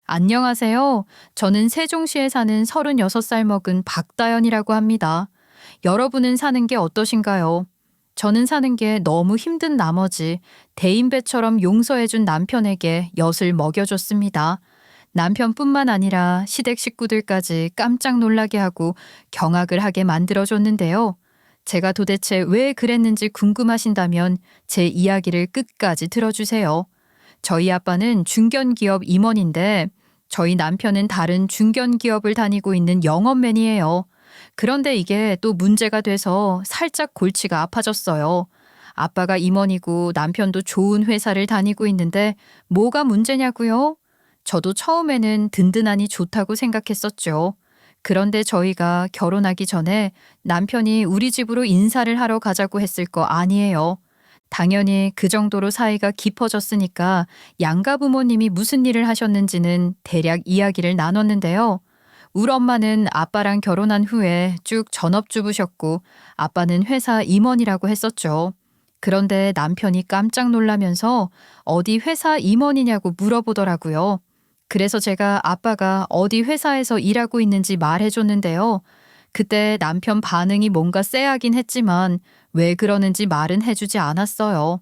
안녕하세요. 저는 세종시에 사는 36살 먹은 박다연이라고 합니다. 여러분은 사는 게 어떠신가요? 저는 사는 게 너무 힘든 나머지 대인배처럼 용서해준 남편에게 엿을 먹여줬습니다. 남편뿐만 아니라 시댁 식구들까지 깜짝 놀라게 하고 경악을 하게 만들어줬는데요. 제가 도대체 왜 그랬는지 궁금하신다면 제 이야기를 끝까지 들어주세요. 저희 아빠는 중견기업 임원인데 저희 남편은 다른 중견기업을 다니고 있는 영업맨이에요. 그런데 이게 또 문제가 돼서 살짝 골치가 아파졌어요. 아빠가 임원이고 남편도 좋은 회사를 다니고 있는데 뭐가 문제냐고요? 저도 처음에는 든든하니 좋다고 생각했었죠. 그런데 저희가 결혼하기 전에 남편이 우리 집으로 인사를 하러 가자고 했을 거 아니에요. 당연히 그 정도로 사이가 깊어졌으니까 양가 부모님이 무슨 일을 하셨는지는 대략 이야기를 나눴는데요. 우리 엄마는 아빠랑 결혼한 후에 쭉 전업주부셨고 아빠는 회사 임원이라고 했었죠. 그런데 남편이 깜짝 놀라면서 어디 회사 임원이냐고 물어보더라고요. 그래서 제가 아빠가 어디 회사에서 일하고 있는지 말해줬는데요. 그때 남편 반응이 뭔가 쎄하긴 했지만 왜 그러는지 말은 해주지 않았어요.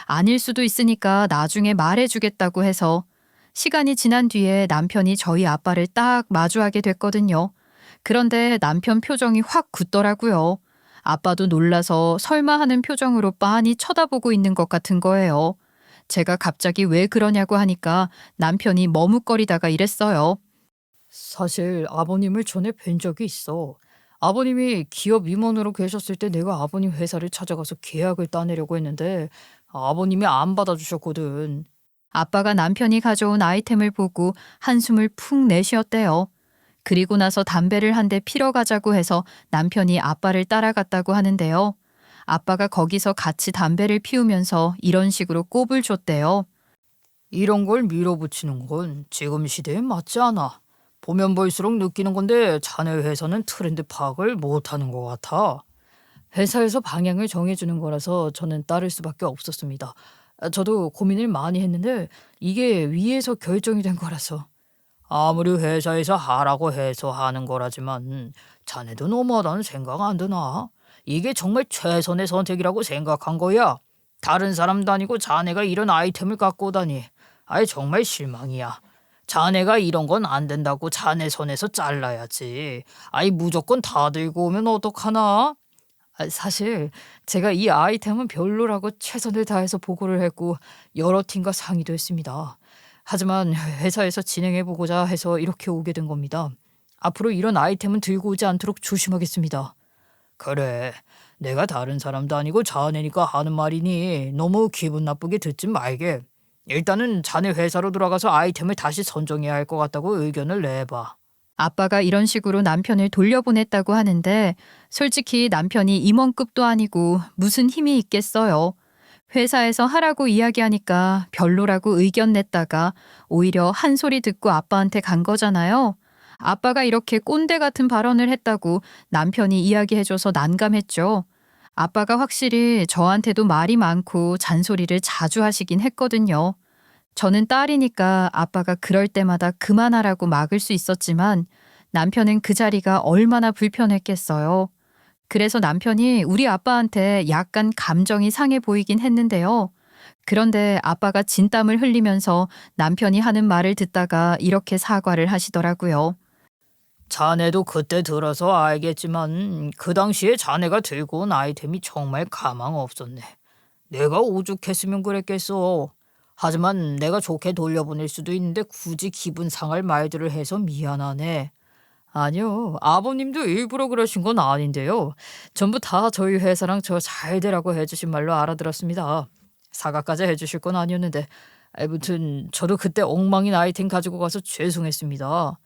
아닐 수도 있으니까 나중에 말해주겠다고 해서 시간이 지난 뒤에 남편이 저희 아빠를 딱 마주하게 됐거든요. 그런데 남편 표정이 확 굳더라고요. 아빠도 놀라서 설마 하는 표정으로 빤히 쳐다보고 있는 것 같은 거예요. 제가 갑자기 왜 그러냐고 하니까 남편이 머뭇거리다가 이랬어요. 사실 아버님을 전에 뵌 적이 있어. 아버님이 기업 임원으로 계셨을 때 내가 아버님 회사를 찾아가서 계약을 따내려고 했는데 아버님이 안 받아주셨거든. 아빠가 남편이 가져온 아이템을 보고 한숨을 푹 내쉬었대요. 그리고 나서 담배를 한 대 피러 가자고 해서 남편이 아빠를 따라갔다고 하는데요. 아빠가 거기서 같이 담배를 피우면서 이런 식으로 꼽을 줬대요. 이런 걸 밀어붙이는 건 지금 시대에 맞지 않아. 보면 볼수록 느끼는 건데 자네 회사는 트렌드 파악을 못하는 것 같아. 회사에서 방향을 정해주는 거라서 저는 따를 수밖에 없었습니다. 저도 고민을 많이 했는데 이게 위에서 결정이 된 거라서. 아무리 회사에서 하라고 해서 하는 거라지만 자네도 너무하다는 생각 안 드나? 이게 정말 최선의 선택이라고 생각한 거야. 다른 사람도 아니고 자네가 이런 아이템을 갖고 오다니. 아이 정말 실망이야. 자네가 이런 건 안 된다고 자네 손에서 잘라야지. 아이 무조건 다 들고 오면 어떡하나? 사실 제가 이 아이템은 별로라고 최선을 다해서 보고를 했고 여러 팀과 상의도 했습니다. 하지만 회사에서 진행해보고자 해서 이렇게 오게 된 겁니다. 앞으로 이런 아이템은 들고 오지 않도록 조심하겠습니다. 그래, 내가 다른 사람도 아니고 자네니까 하는 말이니 너무 기분 나쁘게 듣지 말게. 일단은 자네 회사로 돌아가서 아이템을 다시 선정해야 할 것 같다고 의견을 내봐. 아빠가 이런 식으로 남편을 돌려보냈다고 하는데 솔직히 남편이 임원급도 아니고 무슨 힘이 있겠어요. 회사에서 하라고 이야기하니까 별로라고 의견 냈다가 오히려 한 소리 듣고 아빠한테 간 거잖아요. 아빠가 이렇게 꼰대 같은 발언을 했다고 남편이 이야기해줘서 난감했죠. 아빠가 확실히 저한테도 말이 많고 잔소리를 자주 하시긴 했거든요. 저는 딸이니까 아빠가 그럴 때마다 그만하라고 막을 수 있었지만 남편은 그 자리가 얼마나 불편했겠어요. 그래서 남편이 우리 아빠한테 약간 감정이 상해 보이긴 했는데요. 그런데 아빠가 진땀을 흘리면서 남편이 하는 말을 듣다가 이렇게 사과를 하시더라고요. 자네도 그때 들어서 알겠지만 그 당시에 자네가 들고 온 아이템이 정말 가망 없었네. 내가 오죽했으면 그랬겠어. 하지만 내가 좋게 돌려보낼 수도 있는데 굳이 기분 상할 말들을 해서 미안하네. 아니요, 아버님도 일부러 그러신 건 아닌데요. 전부 다 저희 회사랑 저 잘 되라고 해주신 말로 알아들었습니다. 사과까지 해주실 건 아니었는데 아무튼 저도 그때 엉망인 아이템 가지고 가서 죄송했습니다.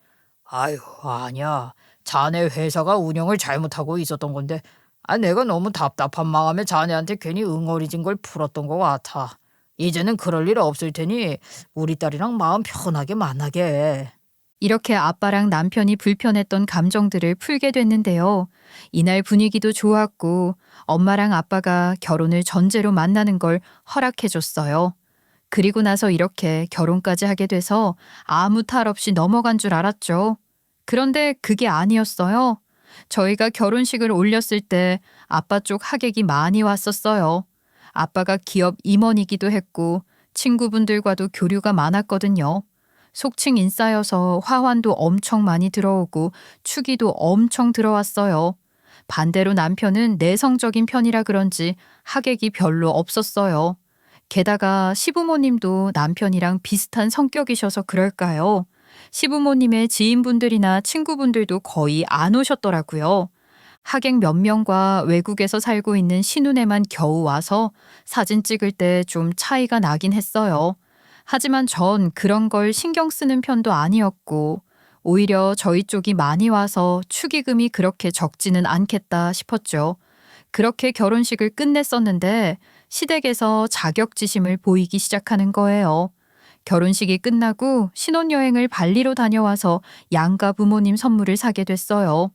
아유, 아니야. 자네 회사가 운영을 잘못하고 있었던 건데 내가 너무 답답한 마음에 자네한테 괜히 응어리진 걸 풀었던 것 같아. 이제는 그럴 일 없을 테니 우리 딸이랑 마음 편하게 만나게 해. 이렇게 아빠랑 남편이 불편했던 감정들을 풀게 됐는데요. 이날 분위기도 좋았고 엄마랑 아빠가 결혼을 전제로 만나는 걸 허락해 줬어요. 그리고 나서 이렇게 결혼까지 하게 돼서 아무 탈 없이 넘어간 줄 알았죠. 그런데 그게 아니었어요. 저희가 결혼식을 올렸을 때 아빠 쪽 하객이 많이 왔었어요. 아빠가 기업 임원이기도 했고 친구분들과도 교류가 많았거든요. 속칭 인싸여서 화환도 엄청 많이 들어오고 축의도 엄청 들어왔어요. 반대로 남편은 내성적인 편이라 그런지 하객이 별로 없었어요. 게다가 시부모님도 남편이랑 비슷한 성격이셔서 그럴까요? 시부모님의 지인분들이나 친구분들도 거의 안 오셨더라고요. 하객 몇 명과 외국에서 살고 있는 신혼에만 겨우 와서 사진 찍을 때 좀 차이가 나긴 했어요. 하지만 전 그런 걸 신경 쓰는 편도 아니었고, 오히려 저희 쪽이 많이 와서 축의금이 그렇게 적지는 않겠다 싶었죠. 그렇게 결혼식을 끝냈었는데 시댁에서 자격지심을 보이기 시작하는 거예요. 결혼식이 끝나고 신혼여행을 발리로 다녀와서 양가 부모님 선물을 사게 됐어요.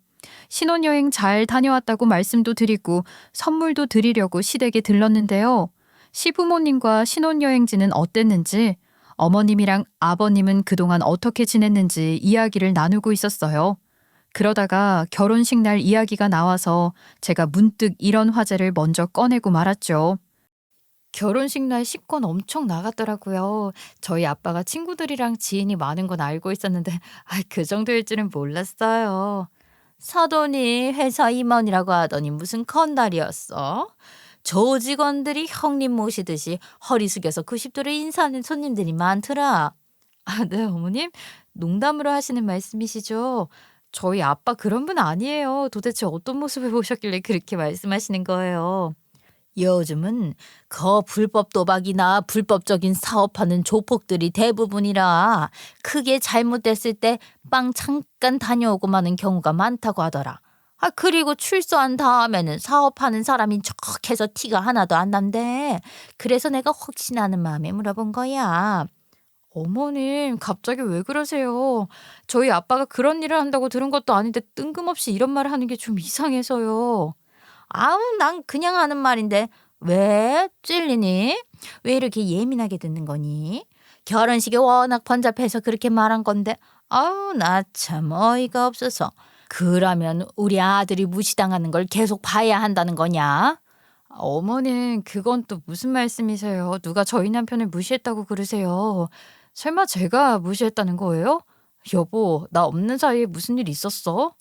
신혼여행 잘 다녀왔다고 말씀도 드리고 선물도 드리려고 시댁에 들렀는데요. 시부모님과 신혼여행지는 어땠는지, 어머님이랑 아버님은 그동안 어떻게 지냈는지 이야기를 나누고 있었어요. 그러다가 결혼식 날 이야기가 나와서 제가 문득 이런 화제를 먼저 꺼내고 말았죠. 결혼식 날 식권 엄청 나갔더라고요. 저희 아빠가 친구들이랑 지인이 많은 건 알고 있었는데 그 정도일 줄은 몰랐어요. 사돈이 회사 임원이라고 하더니 무슨 큰날이었어? 조직원들이 형님 모시듯이 허리 숙여서 90도로 인사하는 손님들이 많더라. 네, 어머님. 농담으로 하시는 말씀이시죠? 저희 아빠 그런 분 아니에요. 도대체 어떤 모습을 보셨길래 그렇게 말씀하시는 거예요? 요즘은 불법 도박이나 불법적인 사업하는 조폭들이 대부분이라 크게 잘못됐을 때 빵 잠깐 다녀오고 마는 경우가 많다고 하더라. 그리고 출소한 다음에는 사업하는 사람인 척해서 티가 하나도 안 난대. 그래서 내가 혹시나 하는 마음에 물어본 거야. 어머님, 갑자기 왜 그러세요? 저희 아빠가 그런 일을 한다고 들은 것도 아닌데 뜬금없이 이런 말을 하는 게 좀 이상해서요. 아우, 난 그냥 하는 말인데 왜 찔리니? 왜 이렇게 예민하게 듣는 거니? 결혼식이 워낙 번잡해서 그렇게 말한 건데 아우, 나 참 어이가 없어서. 그러면 우리 아들이 무시당하는 걸 계속 봐야 한다는 거냐? 어머님, 그건 또 무슨 말씀이세요? 누가 저희 남편을 무시했다고 그러세요? 설마 제가 무시했다는 거예요? 여보, 나 없는 사이에 무슨 일 있었어?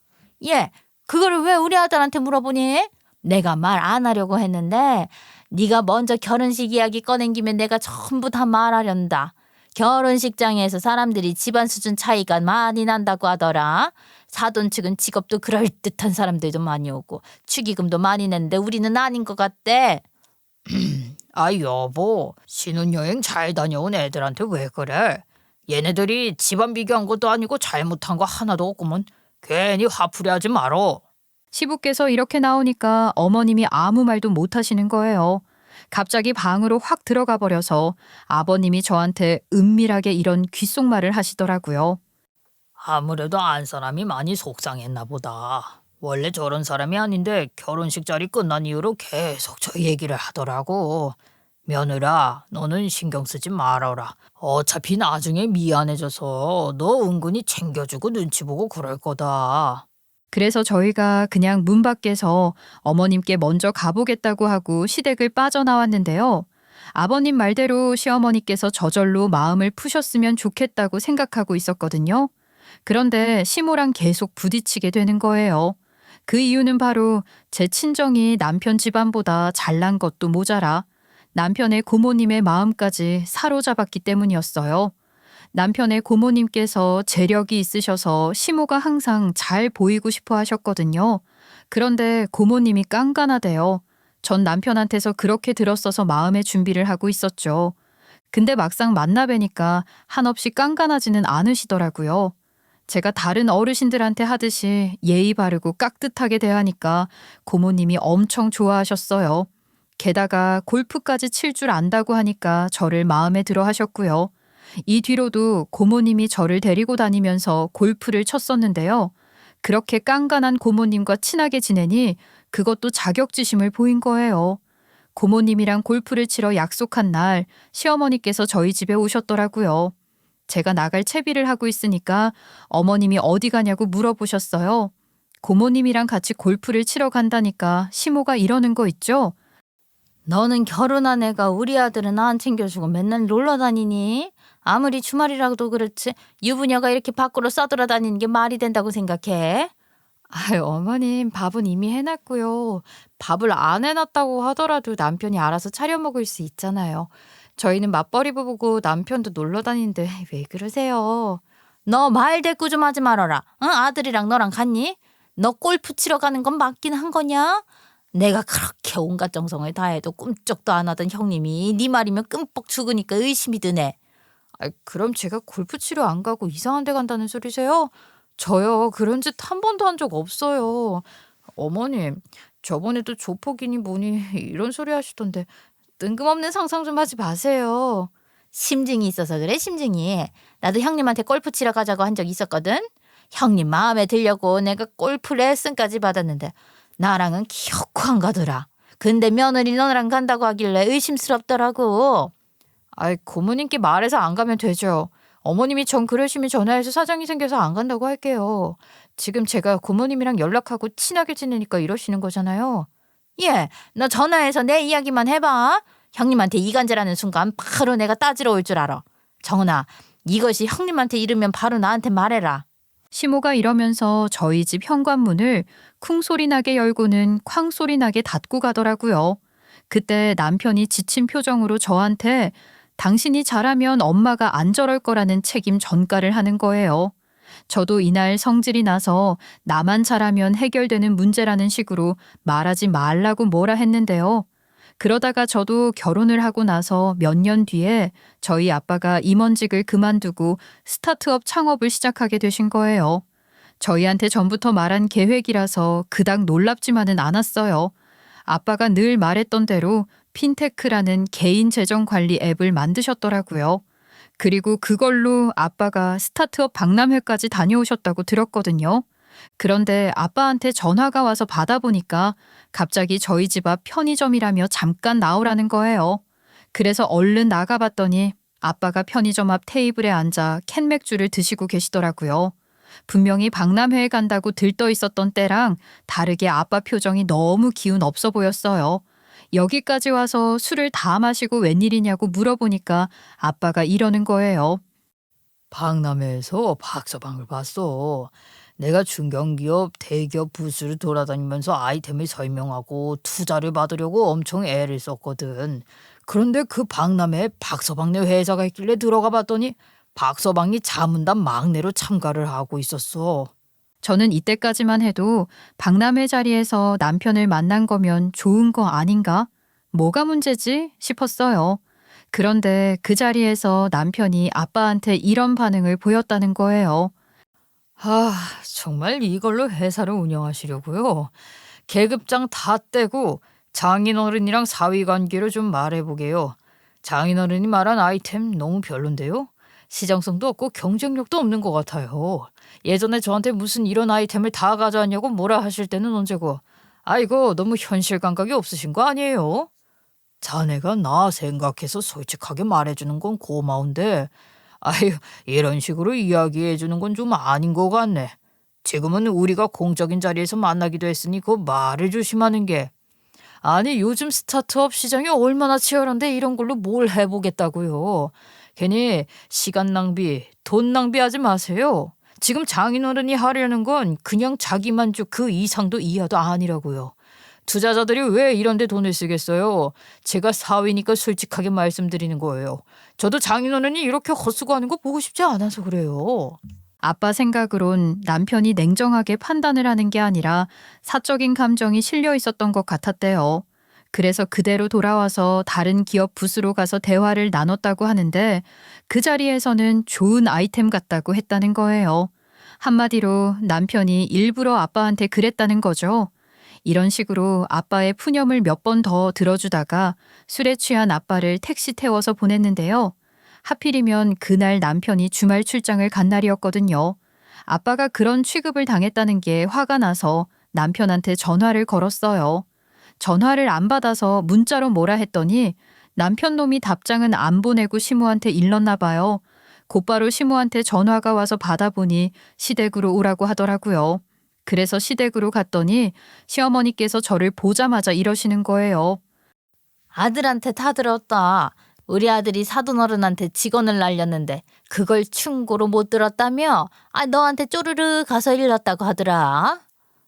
예, 그거를 왜 우리 아들한테 물어보니? 내가 말 안 하려고 했는데 네가 먼저 결혼식 이야기 꺼낸 김에 내가 전부 다 말하련다. 결혼식장에서 사람들이 집안 수준 차이가 많이 난다고 하더라. 사돈 측은 직업도 그럴듯한 사람들도 많이 오고 축의금도 많이 냈는데 우리는 아닌 것 같대. 여보, 신혼여행 잘 다녀온 애들한테 왜 그래? 얘네들이 집안 비교한 것도 아니고 잘못한 거 하나도 없구먼. 괜히 화풀이 하지 말어. 시부께서 이렇게 나오니까 어머님이 아무 말도 못 하시는 거예요. 갑자기 방으로 확 들어가 버려서 아버님이 저한테 은밀하게 이런 귓속말을 하시더라고요. 아무래도 안 사람이 많이 속상했나 보다. 원래 저런 사람이 아닌데 결혼식 자리 끝난 이후로 계속 저 얘기를 하더라고. 며느라, 너는 신경 쓰지 말아라. 어차피 나중에 미안해져서 너 은근히 챙겨주고 눈치 보고 그럴 거다. 그래서 저희가 그냥 문 밖에서 어머님께 먼저 가보겠다고 하고 시댁을 빠져나왔는데요. 아버님 말대로 시어머니께서 저절로 마음을 푸셨으면 좋겠다고 생각하고 있었거든요. 그런데 시모랑 계속 부딪히게 되는 거예요. 그 이유는 바로 제 친정이 남편 집안보다 잘난 것도 모자라 남편의 고모님의 마음까지 사로잡았기 때문이었어요. 남편의 고모님께서 재력이 있으셔서 시모가 항상 잘 보이고 싶어 하셨거든요. 그런데 고모님이 깐깐하대요. 전 남편한테서 그렇게 들었어서 마음의 준비를 하고 있었죠. 근데 막상 만나 뵈니까 한없이 깐깐하지는 않으시더라고요. 제가 다른 어르신들한테 하듯이 예의 바르고 깍듯하게 대하니까 고모님이 엄청 좋아하셨어요. 게다가 골프까지 칠 줄 안다고 하니까 저를 마음에 들어 하셨고요. 이 뒤로도 고모님이 저를 데리고 다니면서 골프를 쳤었는데요. 그렇게 깐깐한 고모님과 친하게 지내니 그것도 자격지심을 보인 거예요. 고모님이랑 골프를 치러 약속한 날 시어머니께서 저희 집에 오셨더라고요. 제가 나갈 채비를 하고 있으니까 어머님이 어디 가냐고 물어보셨어요. 고모님이랑 같이 골프를 치러 간다니까 시모가 이러는 거 있죠? 너는 결혼한 애가 우리 아들은 안 챙겨주고 맨날 놀러 다니니? 아무리 주말이라도 그렇지 유부녀가 이렇게 밖으로 써돌아다니는 게 말이 된다고 생각해? 아유, 어머님, 밥은 이미 해놨고요. 밥을 안 해놨다고 하더라도 남편이 알아서 차려 먹을 수 있잖아요. 저희는 맞벌이 부부고 남편도 놀러 다니는데 왜 그러세요? 너 말 대꾸 좀 하지 말아라. 응? 아들이랑 너랑 갔니? 너 골프 치러 가는 건 맞긴 한 거냐? 내가 그렇게 온갖 정성을 다해도 꿈쩍도 안 하던 형님이 네 말이면 끔뻑 죽으니까 의심이 드네. 아, 그럼 제가 골프 치러 안 가고 이상한 데 간다는 소리세요? 저요, 그런 짓 한 번도 한 적 없어요. 어머님, 저번에도 조폭이니 뭐니 이런 소리 하시던데 뜬금없는 상상 좀 하지 마세요. 심증이 있어서 그래, 심증이. 나도 형님한테 골프 치러 가자고 한 적 있었거든. 형님 마음에 들려고 내가 골프 레슨까지 받았는데 나랑은 기어코 안 가더라. 근데 며느리 너랑 간다고 하길래 의심스럽더라고. 아이, 고모님께 말해서 안 가면 되죠. 어머님이 전 그러시면 전화해서 사정이 생겨서 안 간다고 할게요. 지금 제가 고모님이랑 연락하고 친하게 지내니까 이러시는 거잖아요. 예, 너 전화해서 내 이야기만 해봐. 형님한테 이간질하는 순간 바로 내가 따지러 올 줄 알아. 정은아, 이것이 형님한테 이르면 바로 나한테 말해라. 시모가 이러면서 저희 집 현관문을 쿵 소리 나게 열고는 쾅 소리 나게 닫고 가더라고요. 그때 남편이 지친 표정으로 저한테 당신이 잘하면 엄마가 안 저럴 거라는 책임 전가를 하는 거예요. 저도 이날 성질이 나서 나만 잘하면 해결되는 문제라는 식으로 말하지 말라고 뭐라 했는데요. 그러다가 저도 결혼을 하고 나서 몇 년 뒤에 저희 아빠가 임원직을 그만두고 스타트업 창업을 시작하게 되신 거예요. 저희한테 전부터 말한 계획이라서 그닥 놀랍지만은 않았어요. 아빠가 늘 말했던 대로 핀테크라는 개인 재정 관리 앱을 만드셨더라고요. 그리고 그걸로 아빠가 스타트업 박람회까지 다녀오셨다고 들었거든요. 그런데 아빠한테 전화가 와서 받아보니까 갑자기 저희 집 앞 편의점이라며 잠깐 나오라는 거예요. 그래서 얼른 나가봤더니 아빠가 편의점 앞 테이블에 앉아 캔맥주를 드시고 계시더라고요. 분명히 박람회에 간다고 들떠 있었던 때랑 다르게 아빠 표정이 너무 기운 없어 보였어요. 여기까지 와서 술을 다 마시고 웬일이냐고 물어보니까 아빠가 이러는 거예요. 박람회에서 박서방을 봤어. 내가 중견기업, 대기업 부스를 돌아다니면서 아이템을 설명하고 투자를 받으려고 엄청 애를 썼거든. 그런데 그 박람회에 박서방네 회사가 있길래 들어가 봤더니 박서방이 자문단 막내로 참가를 하고 있었어. 저는 이때까지만 해도 박람회 자리에서 남편을 만난 거면 좋은 거 아닌가? 뭐가 문제지? 싶었어요. 그런데 그 자리에서 남편이 아빠한테 이런 반응을 보였다는 거예요. 아, 정말 이걸로 회사를 운영하시려고요? 계급장 다 떼고 장인어른이랑 사위관계로 좀 말해보게요. 장인어른이 말한 아이템 너무 별론데요? 시장성도 없고 경쟁력도 없는 것 같아요. 예전에 저한테 무슨 이런 아이템을 다 가져왔냐고 뭐라 하실 때는 언제고. 아이고, 너무 현실 감각이 없으신 거 아니에요? 자네가 나 생각해서 솔직하게 말해주는 건 고마운데 아유, 이런 식으로 이야기해주는 건 좀 아닌 것 같네. 지금은 우리가 공적인 자리에서 만나기도 했으니 그 말을 조심하는 게. 아니, 요즘 스타트업 시장이 얼마나 치열한데 이런 걸로 뭘 해보겠다고요. 괜히 시간 낭비, 돈 낭비하지 마세요. 지금 장인어른이 하려는 건 그냥 자기 만족 그 이상도 이하도 아니라고요. 투자자들이 왜 이런 데 돈을 쓰겠어요? 제가 사위니까 솔직하게 말씀드리는 거예요. 저도 장인어른이 이렇게 헛수고하는 거 보고 싶지 않아서 그래요. 아빠 생각으론 남편이 냉정하게 판단을 하는 게 아니라 사적인 감정이 실려 있었던 것 같았대요. 그래서 그대로 돌아와서 다른 기업 부스로 가서 대화를 나눴다고 하는데 그 자리에서는 좋은 아이템 같다고 했다는 거예요. 한마디로 남편이 일부러 아빠한테 그랬다는 거죠. 이런 식으로 아빠의 푸념을 몇 번 더 들어주다가 술에 취한 아빠를 택시 태워서 보냈는데요. 하필이면 그날 남편이 주말 출장을 간 날이었거든요. 아빠가 그런 취급을 당했다는 게 화가 나서 남편한테 전화를 걸었어요. 전화를 안 받아서 문자로 뭐라 했더니 남편 놈이 답장은 안 보내고 시무한테 일렀나 봐요. 곧바로 시무한테 전화가 와서 받아보니 시댁으로 오라고 하더라고요. 그래서 시댁으로 갔더니 시어머니께서 저를 보자마자 이러시는 거예요. 아들한테 다 들었다. 우리 아들이 사돈어른한테 직언을 날렸는데 그걸 충고로 못 들었다며? 너한테 쪼르르 가서 일렀다고 하더라.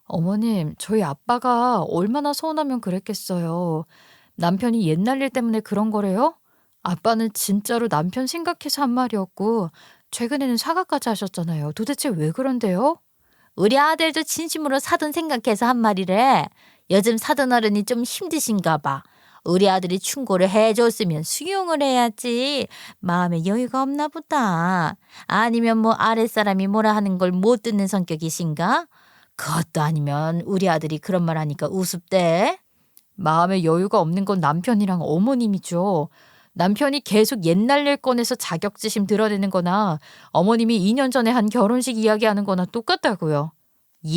어머님, 저희 아빠가 얼마나 서운하면 그랬겠어요. 남편이 옛날 일 때문에 그런 거래요? 아빠는 진짜로 남편 생각해서 한 말이었고 최근에는 사과까지 하셨잖아요. 도대체 왜 그런데요? 우리 아들도 진심으로 사돈 생각해서 한 말이래. 요즘 사돈어른이 좀 힘드신가 봐. 우리 아들이 충고를 해줬으면 수용을 해야지. 마음에 여유가 없나 보다. 아니면 뭐 아랫사람이 뭐라 하는 걸 못 듣는 성격이신가? 그것도 아니면 우리 아들이 그런 말 하니까 우습대. 마음에 여유가 없는 건 남편이랑 어머님이죠. 남편이 계속 옛날 일 꺼내서 자격지심 드러내는 거나 어머님이 2년 전에 한 결혼식 이야기하는 거나 똑같다고요.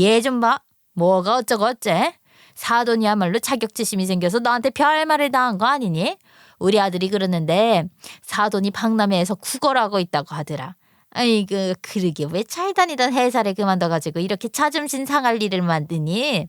얘 좀 봐. 뭐가 어쩌고 어째? 사돈이야말로 자격지심이 생겨서 너한테 별말을 당한 거 아니니? 우리 아들이 그러는데 사돈이 박람회에서 구걸하고 있다고 하더라. 아이고 그러게 왜 차에 다니던 회사를 그만둬가지고 이렇게 자존심 상할 일을 만드니?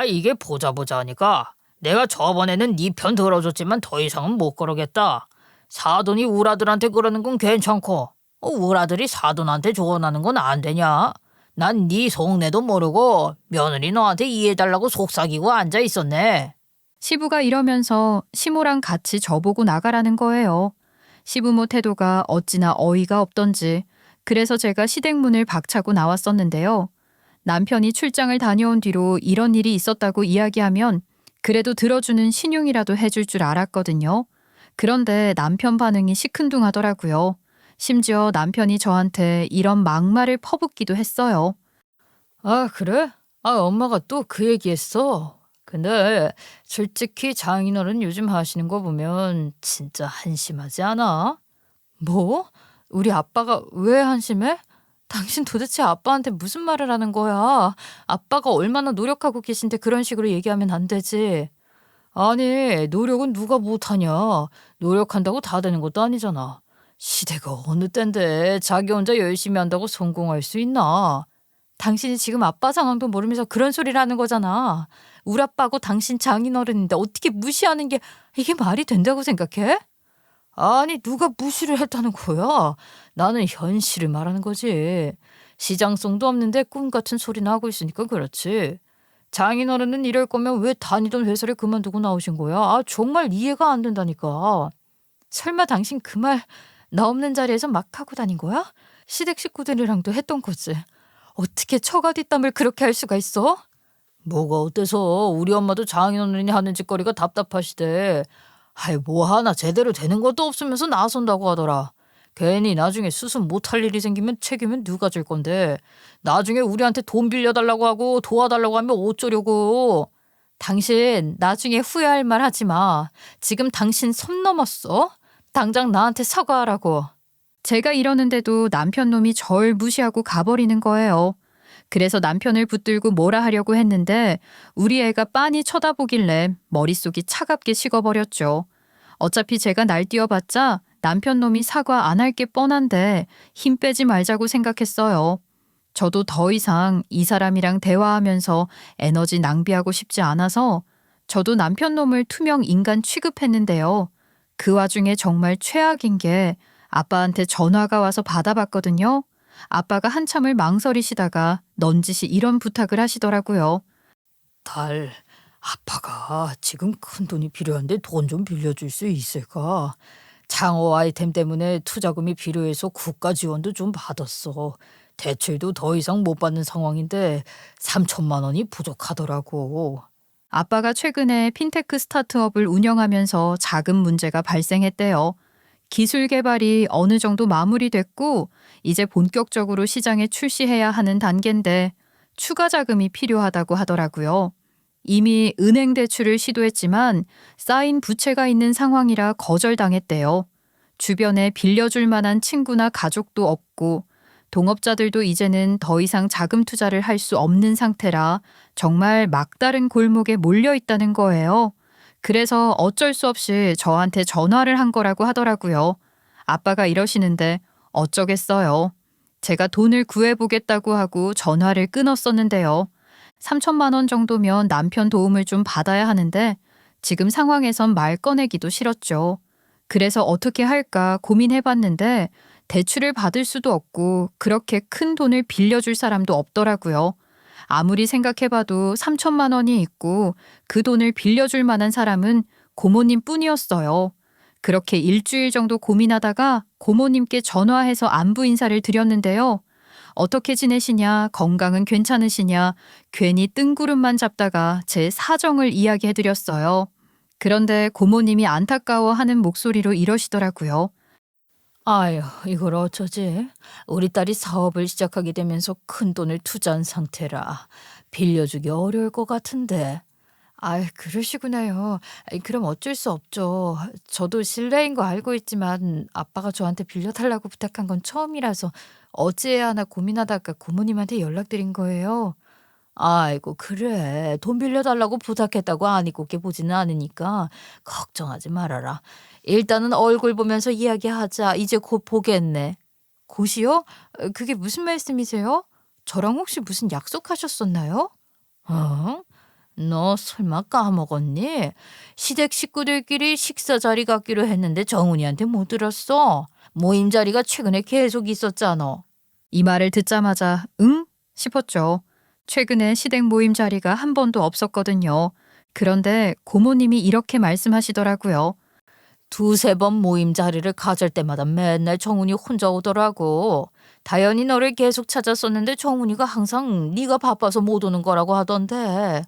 이게 보자 하니까 내가 저번에는 네 편 들어줬지만 더 이상은 못 그러겠다. 사돈이 우라들한테 그러는 건 괜찮고 우라들이 사돈한테 조언하는 건 안 되냐? 난 네 속내도 모르고 며느리 너한테 이해해달라고 속삭이고 앉아 있었네. 시부가 이러면서 시모랑 같이 저보고 나가라는 거예요. 시부모 태도가 어찌나 어이가 없던지 그래서 제가 시댁문을 박차고 나왔었는데요. 남편이 출장을 다녀온 뒤로 이런 일이 있었다고 이야기하면 그래도 들어주는 신용이라도 해줄 줄 알았거든요. 그런데 남편 반응이 시큰둥하더라고요. 심지어 남편이 저한테 이런 막말을 퍼붓기도 했어요. 그래? 엄마가 또 그 얘기했어. 근데 솔직히 장인어른 요즘 하시는 거 보면 진짜 한심하지 않아? 뭐? 우리 아빠가 왜 한심해? 당신 도대체 아빠한테 무슨 말을 하는 거야? 아빠가 얼마나 노력하고 계신데 그런 식으로 얘기하면 안 되지. 아니, 노력은 누가 못하냐. 노력한다고 다 되는 것도 아니잖아. 시대가 어느 때인데 자기 혼자 열심히 한다고 성공할 수 있나? 당신이 지금 아빠 상황도 모르면서 그런 소리를 하는 거잖아. 우리 아빠하고 당신 장인어른인데 어떻게 무시하는 게 이게 말이 된다고 생각해? 아니, 누가 무시를 했다는 거야? 나는 현실을 말하는 거지. 시장성도 없는데 꿈 같은 소리나 하고 있으니까 그렇지. 장인어른은 이럴 거면 왜 다니던 회사를 그만두고 나오신 거야? 정말 이해가 안 된다니까. 설마 당신 그 말 나 없는 자리에서 막 하고 다닌 거야? 시댁 식구들이랑도 했던 거지. 어떻게 처가 뒷담을 그렇게 할 수가 있어? 뭐가 어때서 우리 엄마도 장인어른이 하는 짓거리가 답답하시대. 뭐 하나 제대로 되는 것도 없으면서 나선다고 하더라. 괜히 나중에 수습 못할 일이 생기면 책임은 누가 질 건데. 나중에 우리한테 돈 빌려달라고 하고 도와달라고 하면 어쩌려고. 당신 나중에 후회할 말 하지 마. 지금 당신 선 넘었어. 당장 나한테 사과하라고. 제가 이러는데도 남편 놈이 절 무시하고 가버리는 거예요. 그래서 남편을 붙들고 뭐라 하려고 했는데 우리 애가 빤히 쳐다보길래 머릿속이 차갑게 식어버렸죠. 어차피 제가 날뛰어봤자 남편 놈이 사과 안 할 게 뻔한데 힘 빼지 말자고 생각했어요. 저도 더 이상 이 사람이랑 대화하면서 에너지 낭비하고 싶지 않아서 저도 남편 놈을 투명 인간 취급했는데요. 그 와중에 정말 최악인 게 아빠한테 전화가 와서 받아봤거든요. 아빠가 한참을 망설이시다가 넌지시 이런 부탁을 하시더라고요. 딸, 아빠가 지금 큰 돈이 필요한데 돈 좀 빌려줄 수 있을까? 창호 아이템 때문에 투자금이 필요해서 국가 지원도 좀 받았어. 대출도 더 이상 못 받는 상황인데 3천만 원이 부족하더라고. 아빠가 최근에 핀테크 스타트업을 운영하면서 자금 문제가 발생했대요. 기술 개발이 어느 정도 마무리됐고 이제 본격적으로 시장에 출시해야 하는 단계인데 추가 자금이 필요하다고 하더라고요. 이미 은행 대출을 시도했지만 쌓인 부채가 있는 상황이라 거절당했대요. 주변에 빌려줄 만한 친구나 가족도 없고 동업자들도 이제는 더 이상 자금 투자를 할 수 없는 상태라 정말 막다른 골목에 몰려 있다는 거예요. 그래서 어쩔 수 없이 저한테 전화를 한 거라고 하더라고요. 아빠가 이러시는데 어쩌겠어요. 제가 돈을 구해보겠다고 하고 전화를 끊었었는데요. 3천만 원 정도면 남편 도움을 좀 받아야 하는데 지금 상황에선 말 꺼내기도 싫었죠. 그래서 어떻게 할까 고민해봤는데 대출을 받을 수도 없고 그렇게 큰 돈을 빌려줄 사람도 없더라고요. 아무리 생각해봐도 3천만 원이 있고 그 돈을 빌려줄 만한 사람은 고모님 뿐이었어요. 그렇게 일주일 정도 고민하다가 고모님께 전화해서 안부 인사를 드렸는데요. 어떻게 지내시냐, 건강은 괜찮으시냐, 괜히 뜬구름만 잡다가 제 사정을 이야기해드렸어요. 그런데 고모님이 안타까워하는 목소리로 이러시더라고요. 아휴, 이걸 어쩌지? 우리 딸이 사업을 시작하게 되면서 큰 돈을 투자한 상태라 빌려주기 어려울 것 같은데. 아, 그러시구나요. 그럼 어쩔 수 없죠. 저도 실례인 거 알고 있지만 아빠가 저한테 빌려달라고 부탁한 건 처음이라서 어찌해야 하나 고민하다가 고모님한테 연락드린 거예요. 아이고, 그래. 돈 빌려달라고 부탁했다고 아니 곱게 보지는 않으니까 걱정하지 말아라. 일단은 얼굴 보면서 이야기하자. 이제 곧 보겠네. 곧이요? 그게 무슨 말씀이세요? 저랑 혹시 무슨 약속하셨었나요? 어? 너 설마 까먹었니? 시댁 식구들끼리 식사 자리 갖기로 했는데 정훈이한테 못 들었어. 모임 자리가 최근에 계속 있었잖아. 이 말을 듣자마자 응? 싶었죠. 최근에 시댁 모임 자리가 한 번도 없었거든요. 그런데 고모님이 이렇게 말씀하시더라고요. 두세 번 모임 자리를 가질 때마다 맨날 정훈이 혼자 오더라고. 다현이 너를 계속 찾았었는데 정훈이가 항상 네가 바빠서 못 오는 거라고 하던데.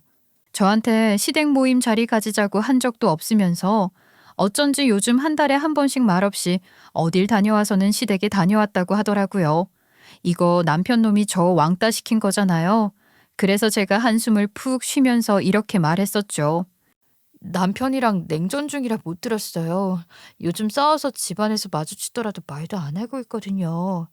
저한테 시댁 모임 자리 가지자고 한 적도 없으면서 어쩐지 요즘 한 달에 한 번씩 말없이 어딜 다녀와서는 시댁에 다녀왔다고 하더라고요. 이거 남편 놈이 저 왕따 시킨 거잖아요. 그래서 제가 한숨을 푹 쉬면서 이렇게 말했었죠. 남편이랑 냉전 중이라 못 들었어요. 요즘 싸워서 집안에서 마주치더라도 말도 안 하고 있거든요.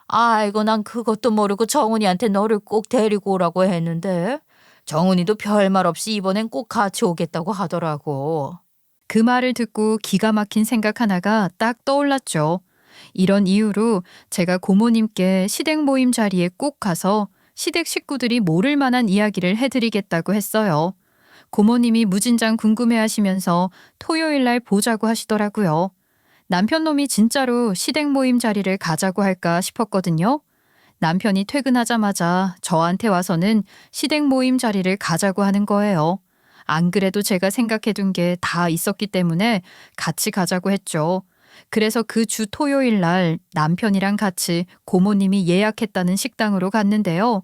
아이고, 난 그것도 모르고 정훈이한테 너를 꼭 데리고 오라고 했는데. 정훈이도 별말 없이 이번엔 꼭 같이 오겠다고 하더라고. 그 말을 듣고 기가 막힌 생각 하나가 딱 떠올랐죠. 이런 이유로 제가 고모님께 시댁 모임 자리에 꼭 가서 시댁 식구들이 모를 만한 이야기를 해드리겠다고 했어요. 고모님이 무진장 궁금해하시면서 토요일 날 보자고 하시더라고요. 남편 놈이 진짜로 시댁 모임 자리를 가자고 할까 싶었거든요. 남편이 퇴근하자마자 저한테 와서는 시댁 모임 자리를 가자고 하는 거예요. 안 그래도 제가 생각해둔 게 다 있었기 때문에 같이 가자고 했죠. 그래서 그 주 토요일 날 남편이랑 같이 고모님이 예약했다는 식당으로 갔는데요.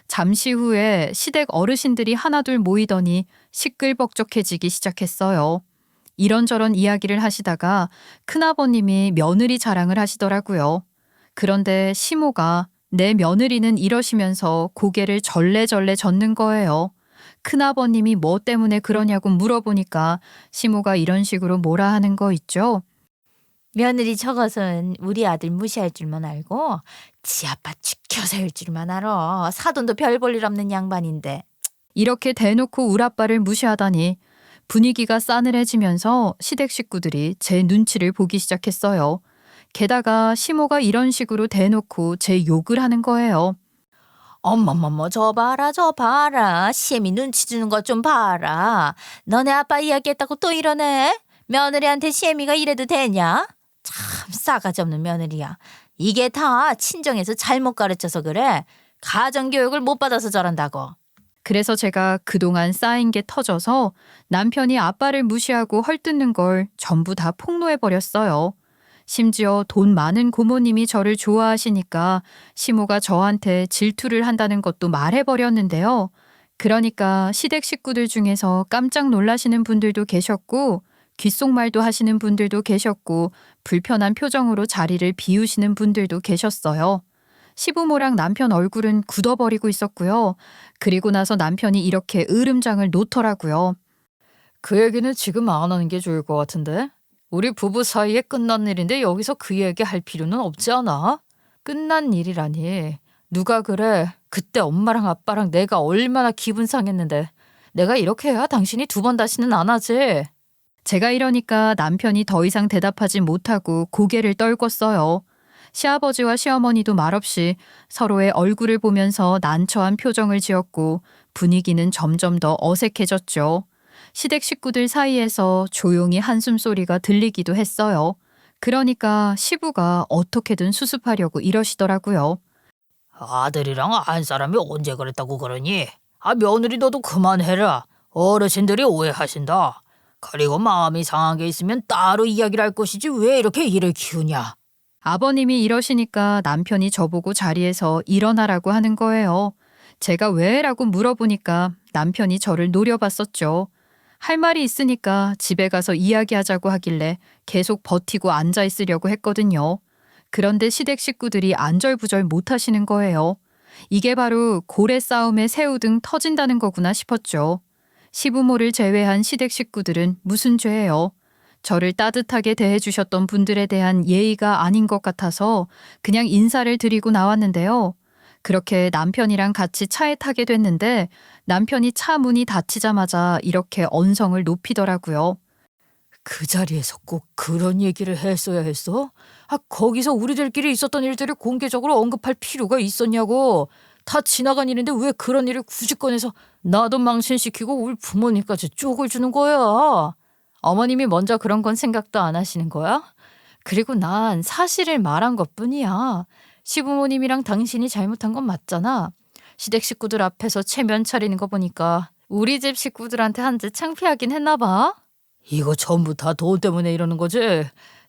잠시 후에 시댁 어르신들이 하나둘 모이더니 시끌벅적해지기 시작했어요. 이런저런 이야기를 하시다가 큰아버님이 며느리 자랑을 하시더라고요. 그런데 시모가 내 며느리는 이러시면서 고개를 절레절레 젓는 거예요. 큰아버님이 뭐 때문에 그러냐고 물어보니까 시모가 이런 식으로 뭐라 하는 거 있죠? 며느리 저것은 우리 아들 무시할 줄만 알고 지 아빠 지켜 세울 줄만 알아. 사돈도 별 볼 일 없는 양반인데. 이렇게 대놓고 울아빠를 무시하다니 분위기가 싸늘해지면서 시댁 식구들이 제 눈치를 보기 시작했어요. 게다가 시모가 이런 식으로 대놓고 제 욕을 하는 거예요. 어머머머 저 봐라 저 봐라. 시엠이 눈치 주는 것 좀 봐라. 너네 아빠 이야기했다고 또 이러네. 며느리한테 시엠이가 이래도 되냐? 참 싸가지 없는 며느리야. 이게 다 친정에서 잘못 가르쳐서 그래. 가정교육을 못 받아서 저런다고. 그래서 제가 그동안 쌓인 게 터져서 남편이 아빠를 무시하고 헐뜯는 걸 전부 다 폭로해버렸어요. 심지어 돈 많은 고모님이 저를 좋아하시니까 시모가 저한테 질투를 한다는 것도 말해버렸는데요. 그러니까 시댁 식구들 중에서 깜짝 놀라시는 분들도 계셨고 귓속말도 하시는 분들도 계셨고 불편한 표정으로 자리를 비우시는 분들도 계셨어요. 시부모랑 남편 얼굴은 굳어버리고 있었고요. 그리고 나서 남편이 이렇게 으름장을 놓더라고요. 그 얘기는 지금 안 하는 게 좋을 것 같은데? 우리 부부 사이에 끝난 일인데 여기서 그 얘기 할 필요는 없지 않아? 끝난 일이라니. 누가 그래. 그때 엄마랑 아빠랑 내가 얼마나 기분 상했는데. 내가 이렇게 해야 당신이 두 번 다시는 안 하지. 제가 이러니까 남편이 더 이상 대답하지 못하고 고개를 떨궜어요. 시아버지와 시어머니도 말없이 서로의 얼굴을 보면서 난처한 표정을 지었고 분위기는 점점 더 어색해졌죠. 시댁 식구들 사이에서 조용히 한숨 소리가 들리기도 했어요. 그러니까 시부가 어떻게든 수습하려고 이러시더라고요. 아들이랑 안 사람이 언제 그랬다고 그러니? 며느리 너도 그만해라. 어르신들이 오해하신다. 그리고 마음이 상한 게 있으면 따로 이야기를 할 것이지 왜 이렇게 일을 키우냐. 아버님이 이러시니까 남편이 저보고 자리에서 일어나라고 하는 거예요. 제가 왜라고 물어보니까 남편이 저를 노려봤었죠. 할 말이 있으니까 집에 가서 이야기하자고 하길래 계속 버티고 앉아 있으려고 했거든요. 그런데 시댁 식구들이 안절부절 못 하시는 거예요. 이게 바로 고래 싸움에 새우등 터진다는 거구나 싶었죠. 시부모를 제외한 시댁 식구들은 무슨 죄예요? 저를 따뜻하게 대해주셨던 분들에 대한 예의가 아닌 것 같아서 그냥 인사를 드리고 나왔는데요. 그렇게 남편이랑 같이 차에 타게 됐는데 남편이 차 문이 닫히자마자 이렇게 언성을 높이더라고요. 그 자리에서 꼭 그런 얘기를 했어야 했어? 거기서 우리들끼리 있었던 일들을 공개적으로 언급할 필요가 있었냐고. 다 지나간 일인데 왜 그런 일을 굳이 꺼내서 나도 망신시키고 우리 부모님까지 쪽을 주는 거야. 어머님이 먼저 그런 건 생각도 안 하시는 거야? 그리고 난 사실을 말한 것뿐이야. 시부모님이랑 당신이 잘못한 건 맞잖아. 시댁 식구들 앞에서 체면 차리는 거 보니까 우리 집 식구들한테 한 짓 창피하긴 했나 봐. 이거 전부 다 돈 때문에 이러는 거지?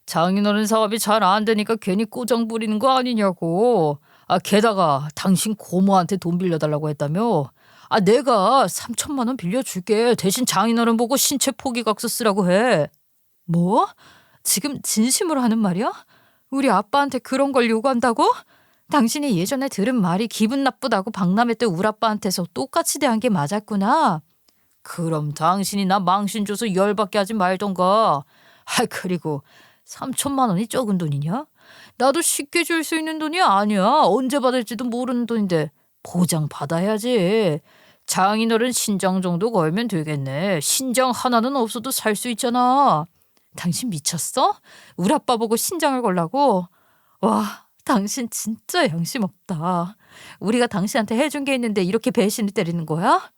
장인어른 사업이 잘 안 되니까 괜히 꼬장 부리는 거 아니냐고. 게다가 당신 고모한테 돈 빌려달라고 했다며? 내가 3천만 원 빌려줄게. 대신 장인어른 보고 신체 포기각서 쓰라고 해. 뭐? 지금 진심으로 하는 말이야? 우리 아빠한테 그런 걸 요구한다고? 당신이 예전에 들은 말이 기분 나쁘다고 박람회 때 우리 아빠한테서 똑같이 대한 게 맞았구나. 그럼 당신이 나 망신 줘서 열받게 하지 말던가. 그리고 3천만 원이 적은 돈이냐? 나도 쉽게 줄 수 있는 돈이 아니야. 언제 받을지도 모르는 돈인데 보장 받아야지. 장인어른 신장 정도 걸면 되겠네. 신장 하나는 없어도 살 수 있잖아. 당신 미쳤어? 우리 아빠 보고 신장을 걸라고? 와, 당신 진짜 양심 없다. 우리가 당신한테 해준 게 있는데 이렇게 배신을 때리는 거야?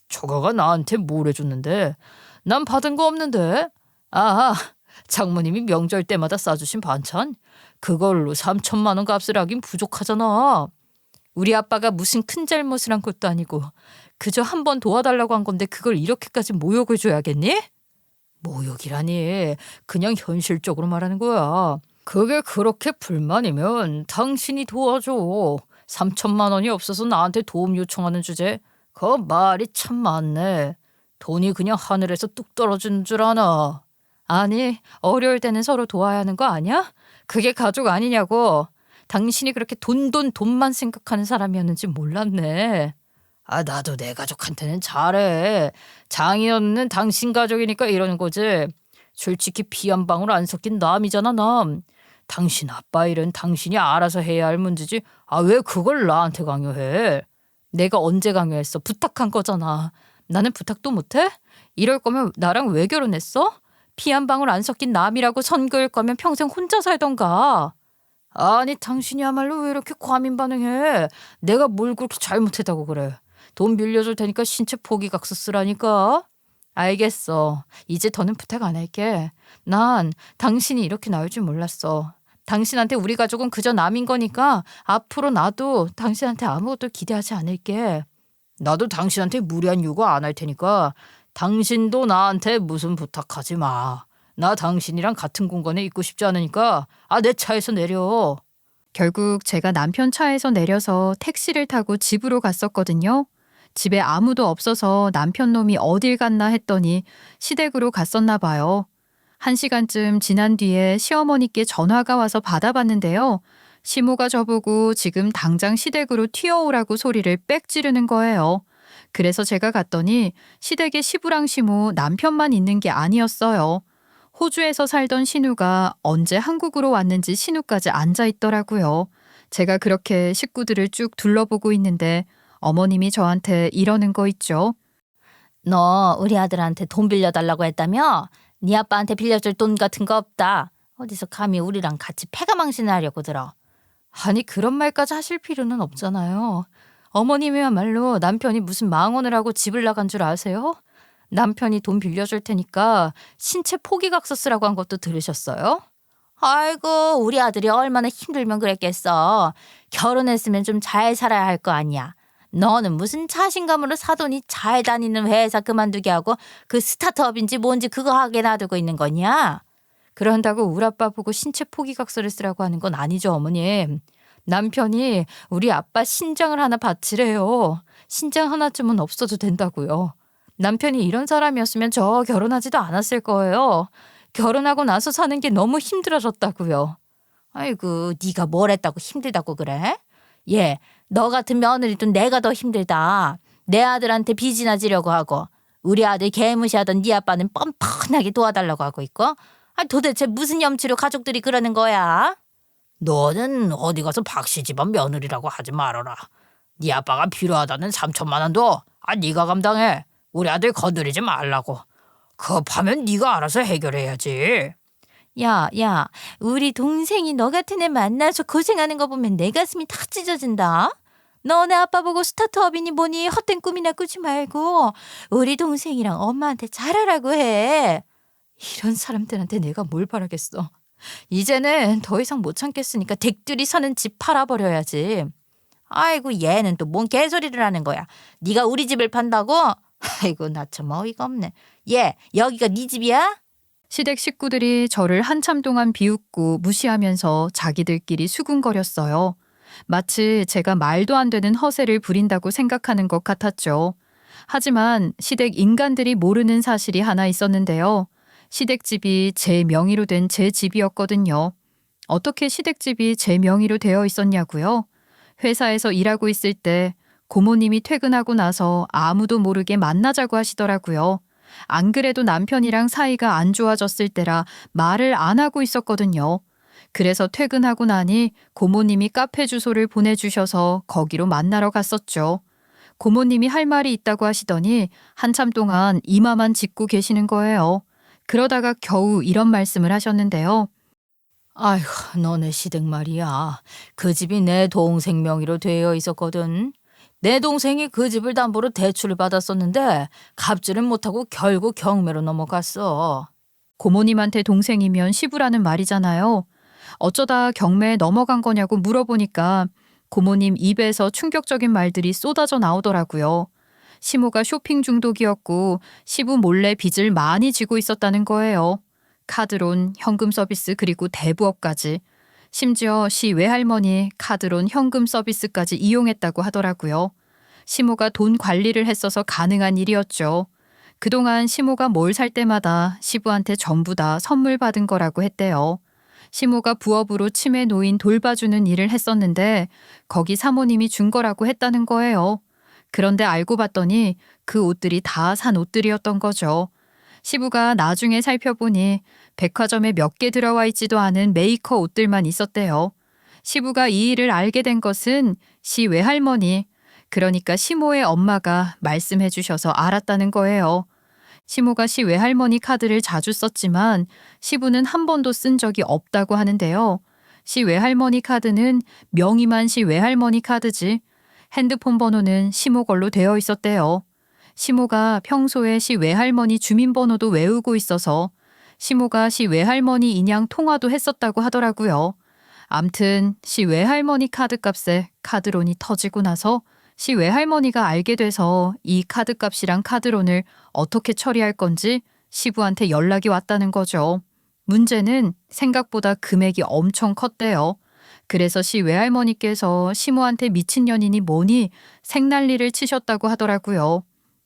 조가가 나한테 뭘 해줬는데? 난 받은 거 없는데. 장모님이 명절 때마다 싸주신 반찬? 그걸로 3천만 원 값을 하긴 부족하잖아. 우리 아빠가 무슨 큰 잘못을 한 것도 아니고 그저 한 번 도와달라고 한 건데 그걸 이렇게까지 모욕을 줘야겠니? 모욕이라니. 그냥 현실적으로 말하는 거야. 그게 그렇게 불만이면 당신이 도와줘. 3천만 원이 없어서 나한테 도움 요청하는 주제. 그 말이 참 많네. 돈이 그냥 하늘에서 뚝 떨어지는 줄 아나. 아니, 어려울 때는 서로 도와야 하는 거 아니야? 그게 가족 아니냐고. 당신이 그렇게 돈만 생각하는 사람이었는지 몰랐네. 나도 내 가족한테는 잘해. 장인어른은 당신 가족이니까 이러는 거지. 솔직히 피 한 방울 안 섞인 남이잖아, 남. 당신 아빠 일은 당신이 알아서 해야 할 문제지. 왜 그걸 나한테 강요해? 내가 언제 강요했어? 부탁한 거잖아. 나는 부탁도 못해? 이럴 거면 나랑 왜 결혼했어? 피 한 방울 안 섞인 남이라고 선 그을 거면 평생 혼자 살던가. 아니 당신이야말로 왜 이렇게 과민 반응해? 내가 뭘 그렇게 잘못했다고 그래? 돈 빌려줄 테니까 신체 포기각서 쓰라니까. 알겠어. 이제 더는 부탁 안 할게. 난 당신이 이렇게 나올 줄 몰랐어. 당신한테 우리 가족은 그저 남인 거니까 앞으로 나도 당신한테 아무것도 기대하지 않을게. 나도 당신한테 무리한 요구 안 할 테니까 당신도 나한테 무슨 부탁하지 마. 나 당신이랑 같은 공간에 있고 싶지 않으니까 내 차에서 내려. 결국 제가 남편 차에서 내려서 택시를 타고 집으로 갔었거든요. 집에 아무도 없어서 남편 놈이 어딜 갔나 했더니 시댁으로 갔었나 봐요. 1시간쯤 지난 뒤에 시어머니께 전화가 와서 받아봤는데요. 시모가 저보고 지금 당장 시댁으로 튀어오라고 소리를 빽 지르는 거예요. 그래서 제가 갔더니 시댁에 시부랑 시모 남편만 있는 게 아니었어요. 호주에서 살던 신우가 언제 한국으로 왔는지 신우까지 앉아 있더라고요. 제가 그렇게 식구들을 쭉 둘러보고 있는데 어머님이 저한테 이러는 거 있죠. 너 우리 아들한테 돈 빌려달라고 했다며? 네 아빠한테 빌려줄 돈 같은 거 없다. 어디서 감히 우리랑 같이 패가망신을 하려고 들어. 아니 그런 말까지 하실 필요는 없잖아요. 어머님이야말로 남편이 무슨 망언을 하고 집을 나간 줄 아세요? 남편이 돈 빌려줄 테니까 신체 포기각서 쓰라고 한 것도 들으셨어요? 아이고 우리 아들이 얼마나 힘들면 그랬겠어. 결혼했으면 좀 잘 살아야 할 거 아니야. 너는 무슨 자신감으로 사돈이 잘 다니는 회사 그만두게 하고 그 스타트업인지 뭔지 그거 하게 놔두고 있는 거냐? 그런다고 우리 아빠 보고 신체 포기각서를 쓰라고 하는 건 아니죠, 어머님. 남편이 우리 아빠 신장을 하나 바치래요. 신장 하나쯤은 없어도 된다고요. 남편이 이런 사람이었으면 저 결혼하지도 않았을 거예요. 결혼하고 나서 사는 게 너무 힘들어졌다고요. 아이고 네가 뭘 했다고 힘들다고 그래? 얘 너 같은 며느리도 내가 더 힘들다. 내 아들한테 빚이나 지려고 하고 우리 아들 개무시하던 네 아빠는 뻔뻔하게 도와달라고 하고 있고. 아 도대체 무슨 염치로 가족들이 그러는 거야? 너는 어디 가서 박씨 집안 며느리라고 하지 말아라. 네 아빠가 필요하다는 3천만 원도 네가 감당해. 우리 아들 건드리지 말라고. 급하면 네가 알아서 해결해야지. 야, 우리 동생이 너 같은 애 만나서 고생하는 거 보면 내 가슴이 탁 찢어진다. 너네 아빠 보고 스타트업이니 뭐니 헛된 꿈이나 꾸지 말고 우리 동생이랑 엄마한테 잘하라고 해. 이런 사람들한테 내가 뭘 바라겠어. 이제는 더 이상 못 참겠으니까 댁들이 사는 집 팔아버려야지. 아이고 얘는 또 뭔 개소리를 하는 거야. 네가 우리 집을 판다고? 아이고 나 참 어이가 없네. 얘 여기가 네 집이야? 시댁 식구들이 저를 한참 동안 비웃고 무시하면서 자기들끼리 수군거렸어요. 마치 제가 말도 안 되는 허세를 부린다고 생각하는 것 같았죠. 하지만 시댁 인간들이 모르는 사실이 하나 있었는데요. 시댁집이 제 명의로 된 제 집이었거든요. 어떻게 시댁집이 제 명의로 되어 있었냐고요? 회사에서 일하고 있을 때 고모님이 퇴근하고 나서 아무도 모르게 만나자고 하시더라고요. 안 그래도 남편이랑 사이가 안 좋아졌을 때라 말을 안 하고 있었거든요. 그래서 퇴근하고 나니 고모님이 카페 주소를 보내주셔서 거기로 만나러 갔었죠. 고모님이 할 말이 있다고 하시더니 한참 동안 이마만 짚고 계시는 거예요. 그러다가 겨우 이런 말씀을 하셨는데요. 아이고, 너네 시댁 말이야. 그 집이 내 동생 명의로 되어 있었거든. 내 동생이 그 집을 담보로 대출을 받았었는데 갚지를 못하고 결국 경매로 넘어갔어. 고모님한테 동생이면 시부라는 말이잖아요. 어쩌다 경매에 넘어간 거냐고 물어보니까 고모님 입에서 충격적인 말들이 쏟아져 나오더라고요. 시모가 쇼핑 중독이었고 시부 몰래 빚을 많이 지고 있었다는 거예요. 카드론, 현금 서비스 그리고 대부업까지. 심지어 시 외할머니 카드론, 현금 서비스까지 이용했다고 하더라고요. 시모가 돈 관리를 했어서 가능한 일이었죠. 그동안 시모가 뭘 살 때마다 시부한테 전부 다 선물 받은 거라고 했대요. 시모가 부업으로 치매 노인 돌봐주는 일을 했었는데 거기 사모님이 준 거라고 했다는 거예요. 그런데 알고 봤더니 그 옷들이 다 산 옷들이었던 거죠. 시부가 나중에 살펴보니 백화점에 몇 개 들어와 있지도 않은 메이커 옷들만 있었대요. 시부가 이 일을 알게 된 것은 시 외할머니, 그러니까 시모의 엄마가 말씀해 주셔서 알았다는 거예요. 시모가 시 외할머니 카드를 자주 썼지만 시부는 한 번도 쓴 적이 없다고 하는데요. 시 외할머니 카드는 명의만 시 외할머니 카드지 핸드폰 번호는 시모 걸로 되어 있었대요. 시모가 평소에 시 외할머니 주민번호도 외우고 있어서 시모가 시 외할머니 인양 통화도 했었다고 하더라고요. 암튼 시 외할머니 카드값에 카드론이 터지고 나서 시 외할머니가 알게 돼서 이 카드값이랑 카드론을 어떻게 처리할 건지 시부한테 연락이 왔다는 거죠. 문제는 생각보다 금액이 엄청 컸대요. 그래서 시 외할머니께서 시모한테 미친년이니 뭐니 생난리를 치셨다고 하더라고요.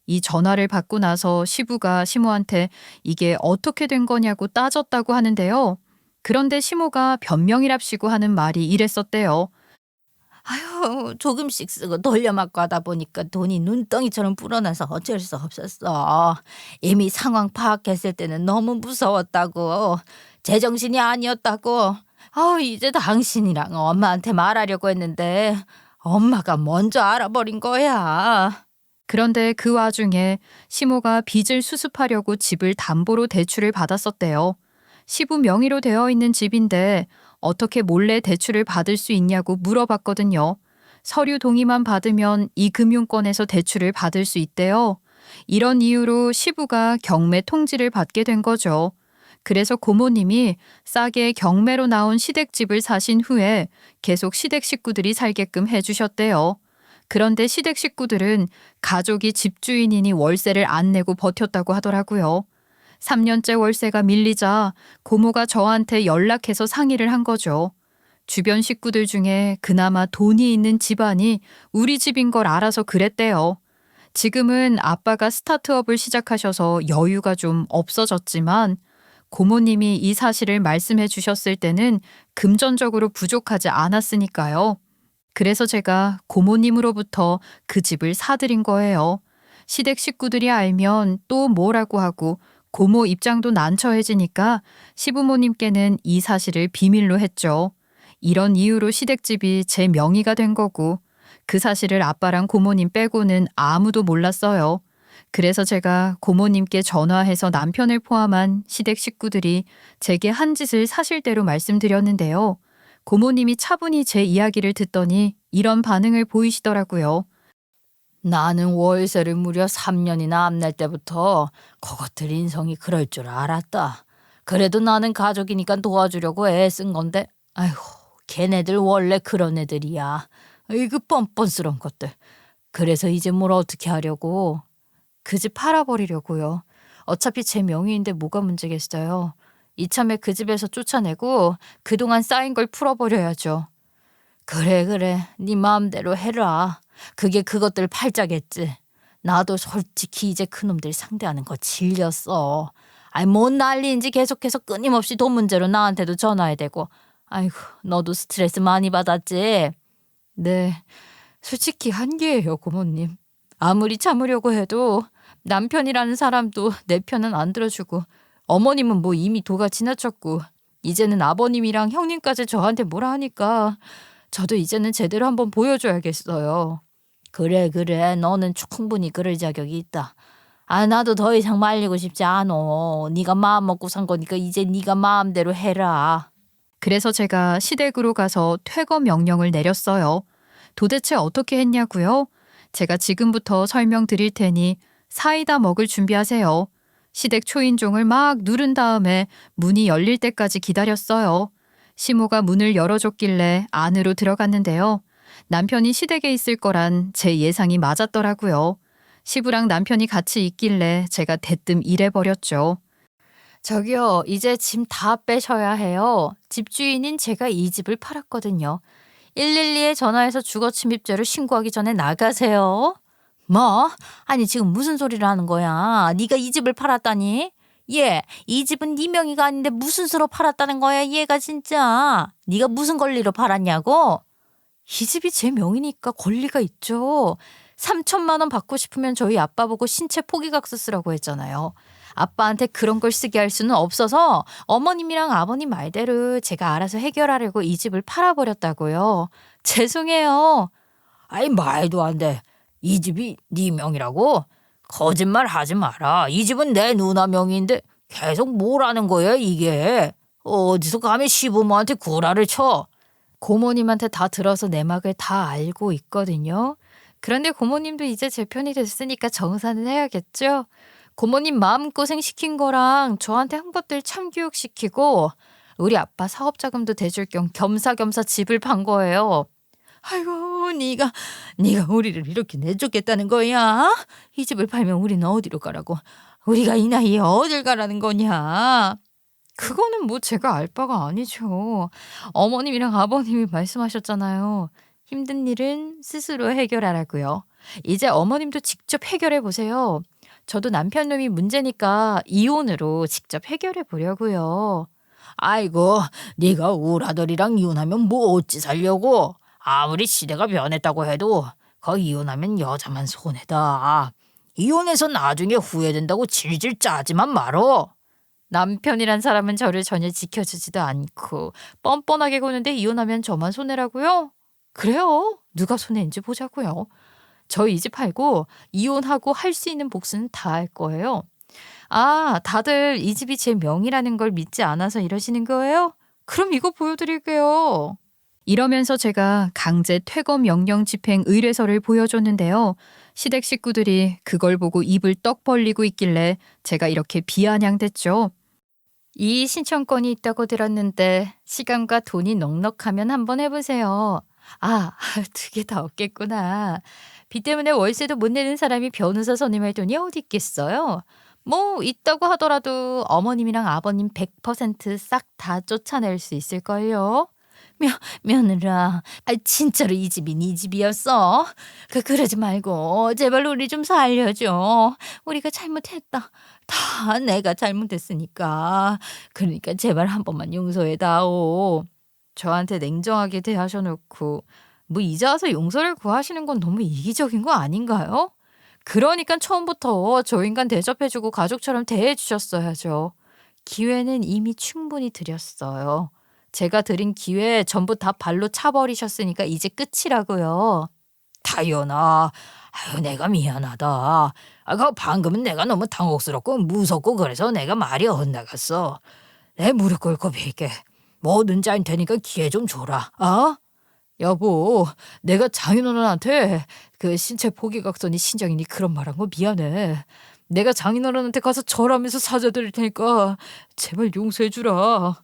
이 전화를 받고 나서 시부가 시모한테 이게 어떻게 된 거냐고 따졌다고 하는데요. 그런데 시모가 변명이랍시고 하는 말이 이랬었대요. 아유 조금씩 쓰고 돌려막고 하다 보니까 돈이 눈덩이처럼 불어나서 어쩔 수 없었어. 이미 상황 파악했을 때는 너무 무서웠다고. 제정신이 아니었다고. 이제 당신이랑 엄마한테 말하려고 했는데 엄마가 먼저 알아버린 거야. 그런데 그 와중에 시모가 빚을 수습하려고 집을 담보로 대출을 받았었대요. 시부 명의로 되어 있는 집인데 어떻게 몰래 대출을 받을 수 있냐고 물어봤거든요. 서류 동의만 받으면 이 금융권에서 대출을 받을 수 있대요. 이런 이유로 시부가 경매 통지를 받게 된 거죠. 그래서 고모님이 싸게 경매로 나온 시댁집을 사신 후에 계속 시댁 식구들이 살게끔 해주셨대요. 그런데 시댁 식구들은 가족이 집주인이니 월세를 안 내고 버텼다고 하더라고요. 3년째 월세가 밀리자 고모가 저한테 연락해서 상의를 한 거죠. 주변 식구들 중에 그나마 돈이 있는 집안이 우리 집인 걸 알아서 그랬대요. 지금은 아빠가 스타트업을 시작하셔서 여유가 좀 없어졌지만 고모님이 이 사실을 말씀해 주셨을 때는 금전적으로 부족하지 않았으니까요. 그래서 제가 고모님으로부터 그 집을 사들인 거예요. 시댁 식구들이 알면 또 뭐라고 하고 고모 입장도 난처해지니까 시부모님께는 이 사실을 비밀로 했죠. 이런 이유로 시댁집이 제 명의가 된 거고 그 사실을 아빠랑 고모님 빼고는 아무도 몰랐어요. 그래서 제가 고모님께 전화해서 남편을 포함한 시댁 식구들이 제게 한 짓을 사실대로 말씀드렸는데요. 고모님이 차분히 제 이야기를 듣더니 이런 반응을 보이시더라고요. 나는 월세를 무려 3년이나 안 낼 때부터 그것들 인성이 그럴 줄 알았다. 그래도 나는 가족이니까 도와주려고 애쓴 건데 아이고 걔네들 원래 그런 애들이야. 이그 뻔뻔스러운 것들. 그래서 이제 뭘 어떻게 하려고? 그 집 팔아버리려고요. 어차피 제 명의인데 뭐가 문제겠어요. 이참에 그 집에서 쫓아내고 그동안 쌓인 걸 풀어버려야죠. 그래 네 마음대로 해라. 그게 그것들 팔자겠지. 나도 솔직히 이제 그놈들 상대하는 거 질렸어. 아이 뭔 난리인지 계속해서 끊임없이 돈 문제로 나한테도 전화해야 되고. 아이고 너도 스트레스 많이 받았지? 네, 솔직히 한계예요 고모님. 아무리 참으려고 해도 남편이라는 사람도 내 편은 안 들어주고 어머님은 뭐 이미 도가 지나쳤고 이제는 아버님이랑 형님까지 저한테 뭐라 하니까 저도 이제는 제대로 한번 보여줘야겠어요. 그래 너는 충분히 그럴 자격이 있다. 나도 더 이상 말리고 싶지 않어. 네가 마음 먹고 산 거니까 이제 네가 마음대로 해라. 그래서 제가 시댁으로 가서 퇴거 명령을 내렸어요. 도대체 어떻게 했냐고요? 제가 지금부터 설명드릴 테니 사이다 먹을 준비하세요. 시댁 초인종을 막 누른 다음에 문이 열릴 때까지 기다렸어요. 시모가 문을 열어줬길래 안으로 들어갔는데요. 남편이 시댁에 있을 거란 제 예상이 맞았더라고요. 시부랑 남편이 같이 있길래 제가 대뜸 이래버렸죠. 저기요, 이제 짐 다 빼셔야 해요. 집주인인 제가 이 집을 팔았거든요. 112에 전화해서 주거침입죄를 신고하기 전에 나가세요. 뭐? 아니 지금 무슨 소리를 하는 거야? 네가 이 집을 팔았다니? 이 집은 네 명의가 아닌데 무슨 수로 팔았다는 거야 얘가 진짜. 네가 무슨 권리로 팔았냐고? 이 집이 제 명의니까 권리가 있죠. 3천만 원 받고 싶으면 저희 아빠 보고 신체 포기각서 쓰라고 했잖아요. 아빠한테 그런 걸 쓰게 할 수는 없어서 어머님이랑 아버님 말대로 제가 알아서 해결하려고 이 집을 팔아버렸다고요. 죄송해요. 아이 말도 안 돼. 이 집이 네 명이라고? 거짓말 하지 마라. 이 집은 내 누나 명의인데 계속 뭐라는 거야 이게. 어디서 감히 시부모한테 구라를 쳐. 고모님한테 다 들어서 내막을 다 알고 있거든요. 그런데 고모님도 이제 제 편이 됐으니까 정사는 해야겠죠. 고모님 마음고생 시킨 거랑 저한테 한 것들 참교육시키고 우리 아빠 사업자금도 대줄 겸 겸사겸사 집을 판 거예요. 아이고 네가 우리를 이렇게 내쫓겠다는 거야? 이 집을 팔면 우리는 어디로 가라고? 우리가 이 나이에 어딜 가라는 거냐? 그거는 뭐 제가 알 바가 아니죠. 어머님이랑 아버님이 말씀하셨잖아요. 힘든 일은 스스로 해결하라고요. 이제 어머님도 직접 해결해 보세요. 저도 남편 놈이 문제니까 이혼으로 직접 해결해 보려고요. 아이고 네가 우리 아들이랑 이혼하면 뭐 어찌 살려고. 아무리 시대가 변했다고 해도 거 이혼하면 여자만 손해다. 이혼해서 나중에 후회된다고 질질 짜지만 말어. 남편이란 사람은 저를 전혀 지켜주지도 않고 뻔뻔하게 구는데 이혼하면 저만 손해라고요? 그래요. 누가 손해인지 보자고요. 저 이 집 팔고 이혼하고 할 수 있는 복수는 다 할 거예요. 아, 다들 이 집이 제 명의라는 걸 믿지 않아서 이러시는 거예요? 그럼 이거 보여드릴게요. 이러면서 제가 강제 퇴거 명령 집행 의뢰서를 보여줬는데요. 시댁 식구들이 그걸 보고 입을 떡 벌리고 있길래 제가 이렇게 비아냥댔죠. 이 신청권이 있다고 들었는데 시간과 돈이 넉넉하면 한번 해보세요. 아, 두 개 다 없겠구나. 빚 때문에 월세도 못 내는 사람이 변호사 선임할 돈이 어디 있겠어요? 뭐 있다고 하더라도 어머님이랑 아버님 100%싹 다 쫓아낼 수 있을걸요? 며느라, 진짜로 이 집이 네 집이었어? 그러지 말고 제발 우리 좀 살려줘. 우리가 잘못했다. 다 내가 잘못했으니까. 그러니까 제발 한 번만 용서해다오. 저한테 냉정하게 대하셔놓고 뭐 이제 와서 용서를 구하시는 건 너무 이기적인 거 아닌가요? 그러니까 처음부터 저 인간 대접해주고 가족처럼 대해주셨어야죠. 기회는 이미 충분히 드렸어요. 제가 드린 기회 전부 다 발로 차버리셨으니까 이제 끝이라고요. 다연아, 아유 내가 미안하다. 그 방금은 내가 너무 당혹스럽고 무섭고 그래서 내가 말이 엇나갔어. 내 무릎 꿇고 빌게. 뭐든지 할 테니까 기회 좀 줘라. 어? 여보, 내가 장인어른한테 그 신체 포기각선이 신장이니 그런 말한 거 미안해. 내가 장인어른한테 가서 절하면서 사죄드릴 테니까 제발 용서해주라.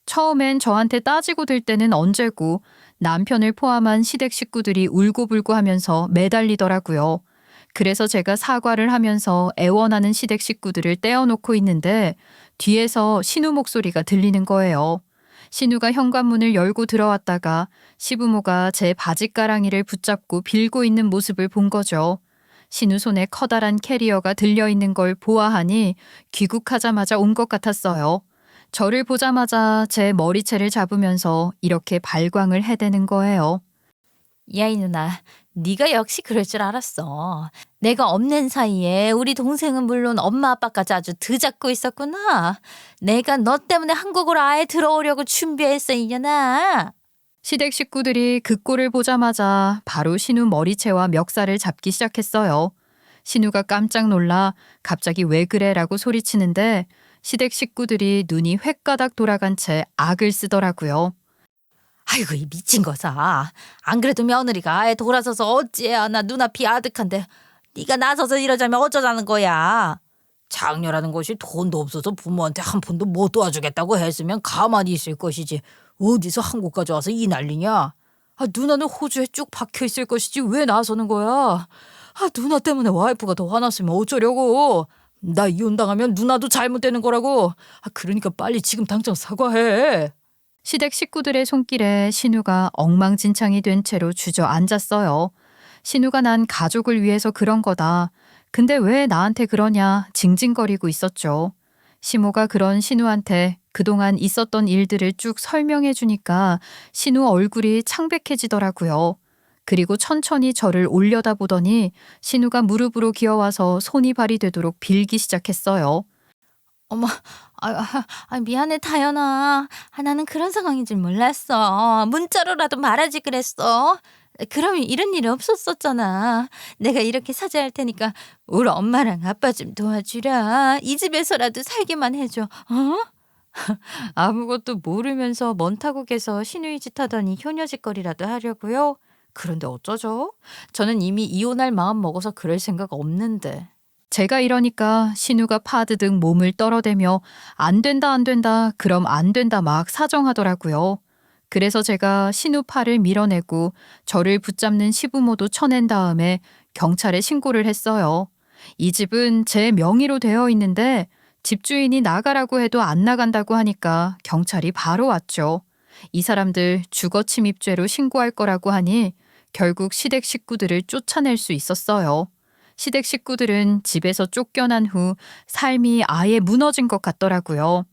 처음엔 저한테 따지고 들 때는 언제고 남편을 포함한 시댁 식구들이 울고불고 하면서 매달리더라고요. 그래서 제가 사과를 하면서 애원하는 시댁 식구들을 떼어놓고 있는데 뒤에서 신우 목소리가 들리는 거예요. 신우가 현관문을 열고 들어왔다가 시부모가 제 바짓가랑이를 붙잡고 빌고 있는 모습을 본 거죠. 신우 손에 커다란 캐리어가 들려있는 걸 보아하니 귀국하자마자 온 것 같았어요. 저를 보자마자 제 머리채를 잡으면서 이렇게 발광을 해대는 거예요. 야, 이 누나, 네가 역시 그럴 줄 알았어. 내가 없는 사이에 우리 동생은 물론 엄마 아빠까지 아주 드잡고 있었구나. 내가 너 때문에 한국으로 아예 들어오려고 준비했어, 이년아. 시댁 식구들이 그 꼴을 보자마자 바로 신우 머리채와 멱살을 잡기 시작했어요. 신우가 깜짝 놀라 갑자기 왜 그래 라고 소리치는데 시댁 식구들이 눈이 횟가닥 돌아간 채 악을 쓰더라고요. 아이고, 이 미친 거사. 안 그래도 며느리가 아예 돌아서서 어찌해야 나 눈앞이 아득한데 네가 나서서 이러자면 어쩌자는 거야. 장녀라는 것이 돈도 없어서 부모한테 한 푼도 못 도와주겠다고 했으면 가만히 있을 것이지. 어디서 한국까지 와서 이 난리냐. 누나는 호주에 쭉 박혀있을 것이지 왜 나서는 거야. 누나 때문에 와이프가 더 화났으면 어쩌려고. 나 이혼당하면 누나도 잘못되는 거라고. 그러니까 빨리 지금 당장 사과해. 시댁 식구들의 손길에 신우가 엉망진창이 된 채로 주저앉았어요. 신우가 난 가족을 위해서 그런 거다. 근데 왜 나한테 그러냐 징징거리고 있었죠. 시모가 그런 신우한테 그동안 있었던 일들을 쭉 설명해 주니까 신우 얼굴이 창백해지더라고요. 그리고 천천히 저를 올려다보더니 신우가 무릎으로 기어와서 손이 발이 되도록 빌기 시작했어요. 어머, 미안해, 다연아. 나는 그런 상황인 줄 몰랐어. 문자로라도 말하지 그랬어. 그럼 이런 일이 없었었잖아. 내가 이렇게 사죄할 테니까 우리 엄마랑 아빠 좀 도와주라. 이 집에서라도 살게만 해줘. 어? 아무것도 모르면서 먼 타국에서 신우이 짓 하더니 효녀짓거리라도 하려고요? 그런데 어쩌죠? 저는 이미 이혼할 마음 먹어서 그럴 생각 없는데. 제가 이러니까 신우가 파드득 몸을 떨어대며 안 된다 안 된다 그럼 안 된다 막 사정하더라고요. 그래서 제가 신우 팔을 밀어내고 저를 붙잡는 시부모도 쳐낸 다음에 경찰에 신고를 했어요. 이 집은 제 명의로 되어 있는데 집주인이 나가라고 해도 안 나간다고 하니까 경찰이 바로 왔죠. 이 사람들 주거 침입죄로 신고할 거라고 하니 결국 시댁 식구들을 쫓아낼 수 있었어요. 시댁 식구들은 집에서 쫓겨난 후 삶이 아예 무너진 것 같더라고요.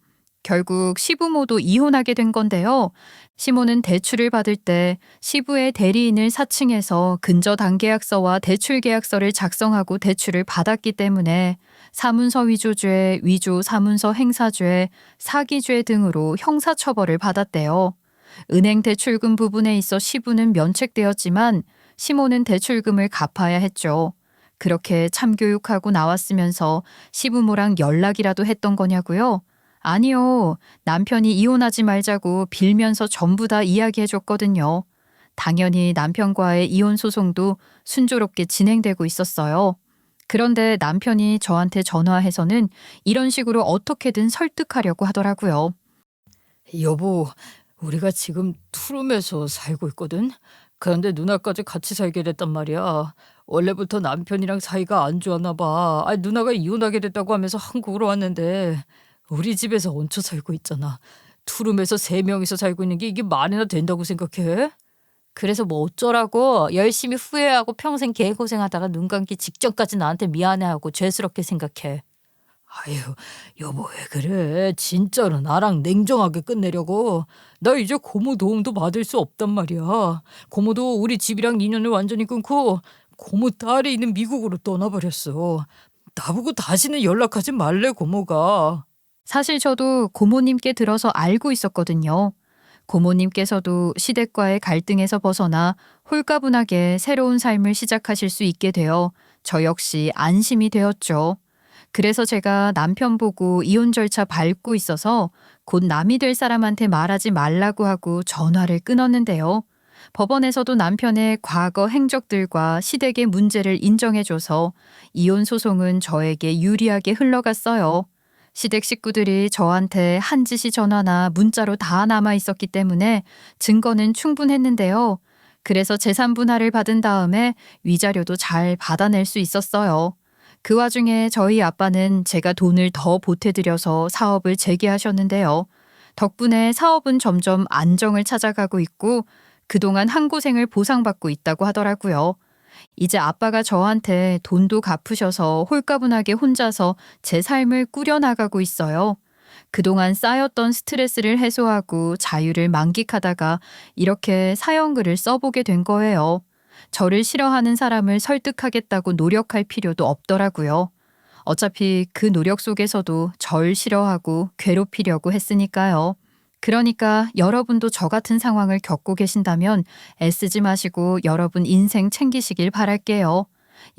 결국 시부모도 이혼하게 된 건데요. 시모는 대출을 받을 때 시부의 대리인을 사칭해서 근저당계약서와 대출계약서를 작성하고 대출을 받았기 때문에 사문서 위조죄, 위조 사문서 행사죄, 사기죄 등으로 형사처벌을 받았대요. 은행 대출금 부분에 있어 시부는 면책되었지만 시모는 대출금을 갚아야 했죠. 그렇게 참교육하고 나왔으면서 시부모랑 연락이라도 했던 거냐고요? 아니요. 남편이 이혼하지 말자고 빌면서 전부 다 이야기해줬거든요. 당연히 남편과의 이혼 소송도 순조롭게 진행되고 있었어요. 그런데 남편이 저한테 전화해서는 이런 식으로 어떻게든 설득하려고 하더라고요. 여보, 우리가 지금 투룸에서 살고 있거든. 그런데 누나까지 같이 살게 됐단 말이야. 원래부터 남편이랑 사이가 안 좋았나 봐. 누나가 이혼하게 됐다고 하면서 한국으로 왔는데 우리 집에서 얹혀 살고 있잖아. 투룸에서 3명이서 살고 있는 게 이게 말이나 된다고 생각해? 그래서 뭐 어쩌라고 열심히 후회하고 평생 개고생하다가 눈 감기 직전까지 나한테 미안해하고 죄스럽게 생각해. 아유, 여보 왜 그래? 진짜로 나랑 냉정하게 끝내려고. 나 이제 고모 도움도 받을 수 없단 말이야. 고모도 우리 집이랑 인연을 완전히 끊고 고모 딸이 있는 미국으로 떠나버렸어. 나보고 다시는 연락하지 말래 고모가. 사실 저도 고모님께 들어서 알고 있었거든요. 고모님께서도 시댁과의 갈등에서 벗어나 홀가분하게 새로운 삶을 시작하실 수 있게 되어 저 역시 안심이 되었죠. 그래서 제가 남편 보고 이혼 절차 밟고 있어서 곧 남이 될 사람한테 말하지 말라고 하고 전화를 끊었는데요. 법원에서도 남편의 과거 행적들과 시댁의 문제를 인정해줘서 이혼 소송은 저에게 유리하게 흘러갔어요. 시댁 식구들이 저한테 한 지시 전화나 문자로 다 남아 있었기 때문에 증거는 충분했는데요. 그래서 재산 분할을 받은 다음에 위자료도 잘 받아낼 수 있었어요. 그 와중에 저희 아빠는 제가 돈을 더 보태드려서 사업을 재개하셨는데요. 덕분에 사업은 점점 안정을 찾아가고 있고 그동안 한 고생을 보상받고 있다고 하더라고요. 이제 아빠가 저한테 돈도 갚으셔서 홀가분하게 혼자서 제 삶을 꾸려나가고 있어요. 그동안 쌓였던 스트레스를 해소하고 자유를 만끽하다가 이렇게 사연글을 써보게 된 거예요. 저를 싫어하는 사람을 설득하겠다고 노력할 필요도 없더라고요. 어차피 그 노력 속에서도 절 싫어하고 괴롭히려고 했으니까요. 그러니까 여러분도 저 같은 상황을 겪고 계신다면 애쓰지 마시고 여러분 인생 챙기시길 바랄게요.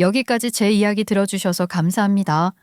여기까지 제 이야기 들어주셔서 감사합니다.